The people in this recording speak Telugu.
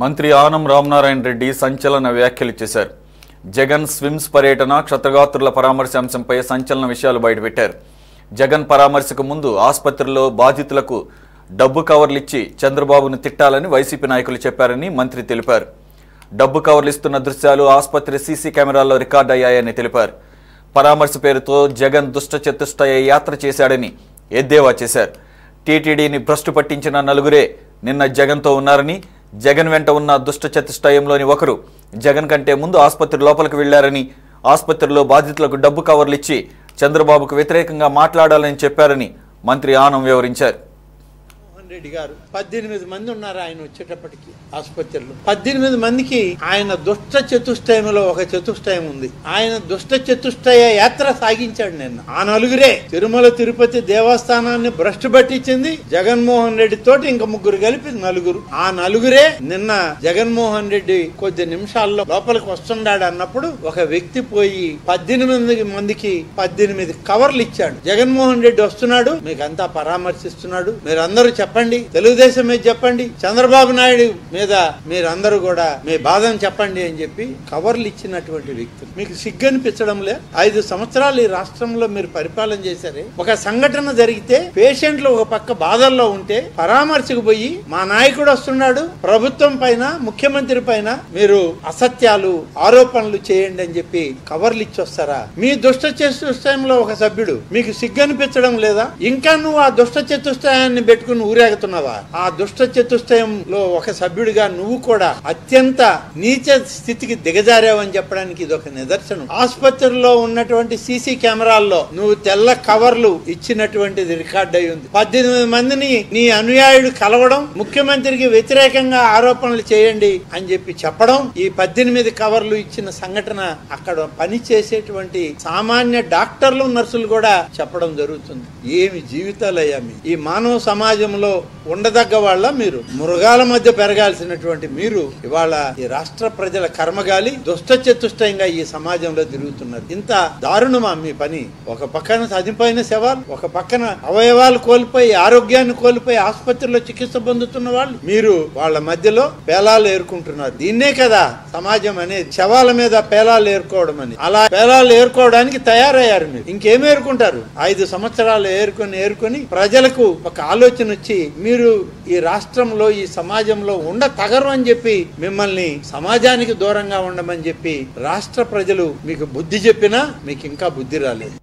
మంత్రి ఆనం రామనారాయణ రెడ్డి సంచలన వ్యాఖ్యలు చేశారు. జగన్ స్విమ్స్ పర్యటన, క్షతగాత్రుల పరామర్శ అంశంపై సంచలన విషయాలు బయటపెట్టారు. జగన్ పరామర్శకు ముందు ఆసుపత్రిలో బాధితులకు డబ్బు కవర్లు ఇచ్చి చంద్రబాబును తిట్టాలని వైసీపీ నాయకులు చెప్పారని మంత్రి తెలిపారు. డబ్బు కవర్లు ఇస్తున్న దృశ్యాలు ఆసుపత్రి సీసీ కెమెరాల్లో రికార్డు అయ్యాయని తెలిపారు. పరామర్శ పేరుతో జగన్ దుష్ట చతుష్టయ యాత్ర చేశాడని ఎద్దేవా చేశారు. టీటీడీని భ్రష్టు పట్టించిన నలుగురే నిన్న జగన్తో ఉన్నారని, జగన్ వెంట ఉన్న దుష్ట చతుష్టయంలోని ఒకరు జగన్ కంటే ముందు ఆసుపత్రి లోపలికి వెళ్లారని, ఆసుపత్రిలో బాధితులకు డబ్బు కవర్లు ఇచ్చి చంద్రబాబుకు వ్యతిరేకంగా మాట్లాడాలని చెప్పారని మంత్రి ఆనం వివరించారు. రెడ్డి గారు 18 మంది ఉన్నారు ఆయన వచ్చేటప్పటికి ఆసుపత్రిలో. 18 మందికి ఆయన దుష్ట చతుష్టయంలో ఒక చతుష్టయం ఉంది. ఆయన దుష్ట చతుష్టయ యాత్ర సాగించాడు నిన్న. ఆ నలుగురే తిరుమల తిరుపతి దేవస్థానాన్ని భ్రష్టు పట్టించింది జగన్మోహన్ రెడ్డి తోటి ఇంకా ముగ్గురు కలిపి నలుగురు. ఆ నలుగురే నిన్న జగన్మోహన్ రెడ్డి కొద్ది నిమిషాల్లో లోపలికి వస్తున్నాడు అన్నప్పుడు ఒక వ్యక్తి పోయి 18 మందికి 18 కవర్లు ఇచ్చాడు. జగన్మోహన్ రెడ్డి వస్తున్నాడు, మీకు అంతా పరామర్శిస్తున్నాడు, మీరందరూ చెప్పండి, తెలుగుదేశం మీద చెప్పండి, చంద్రబాబు నాయుడు మీద మీరందరూ కూడా మీ బాధను చెప్పండి అని చెప్పి కవర్లు ఇచ్చినటువంటి వ్యక్తులు. మీకు సిగ్గనిపించడం లే? 5 సంవత్సరాలు ఈ రాష్ట్రంలో మీరు పరిపాలన చేశారే. ఒక సంఘటన జరిగితే పేషెంట్లు ఒక పక్క బాధల్లో ఉంటే పరామర్శకు పోయి మా నాయకుడు వస్తున్నాడు, ప్రభుత్వం పైన ముఖ్యమంత్రి పైన మీరు అసత్యాలు ఆరోపణలు చేయండి అని చెప్పి కవర్లు ఇచ్చి వస్తారా? మీ దుష్ట చతుష్టయంలో ఒక సభ్యుడు, మీకు సిగ్గనిపించడం లేదా? ఇంకా నువ్వు ఆ దుష్ట చతుష్టయాన్ని పెట్టుకుని ఊరేగుతున్నావా? ఆ దుష్ట చతుష్టయంలో ఒక సభ్యుడిగా నువ్వు కూడా అత్యంత నీచ స్థితికి దిగజారావని చెప్పడానికి ఇది ఒక నిదర్శనం. ఆసుపత్రిలో ఉన్నటువంటి సీసీ కెమెరాల్లో నువ్వు తెల్ల కవర్లు ఇచ్చినటువంటిది రికార్డ్ అయి ఉంది. 18 మందిని నీ అనుయాయుడు కలవడం, ముఖ్యమంత్రికి వ్యతిరేకంగా ఆరోపణలు చేయండి అని చెప్పి చెప్పడం, ఈ 18 కవర్లు ఇచ్చిన సంఘటన అక్కడ పని చేసేటువంటి సామాన్య డాక్టర్లు, నర్సులు కూడా చెప్పడం జరుగుతుంది. ఏమి జీవితాలయ్యా మీ ఈ మానవ సమాజంలో ఉండదగ్గ వాళ్ళ మీరు? మృగాల మధ్య పెరగాల్సినటువంటి మీరు ఇవాళ ఈ రాష్ట్ర ప్రజల కర్మగాలి దుష్ట చతుష్టయంగా ఈ సమాజంలో తిరుగుతున్నారు. ఇంత దారుణమా మీ పని? ఒక పక్కన చనిపోయిన శవాలు, ఒక పక్కన అవయవాలు కోల్పోయి ఆరోగ్యాన్ని కోల్పోయి ఆసుపత్రిలో చికిత్స పొందుతున్న వాళ్ళు, మీరు వాళ్ళ మధ్యలో పేలాలు ఏరుకుంటున్నారు. దీన్నే కదా సమాజం అనేది, శవాల మీద పేలాలు ఏరుకోవడం అని. అలా పేలాలు ఏరుకోవడానికి తయారయ్యారు మీరు. ఇంకేం ఏరుకుంటారు? 5 సంవత్సరాలు ఏరుకొని ప్రజలకు ఒక ఆలోచన వచ్చి మీరు ఈ రాష్ట్రంలో ఈ సమాజంలో తగరు అని చెప్పి మిమ్మల్ని సమాజానికి దూరంగా ఉండమని చెప్పి రాష్ట్ర ప్రజలు మీకు బుద్ధి చెప్పినా మీకు ఇంకా బుద్ధి రాలేదు.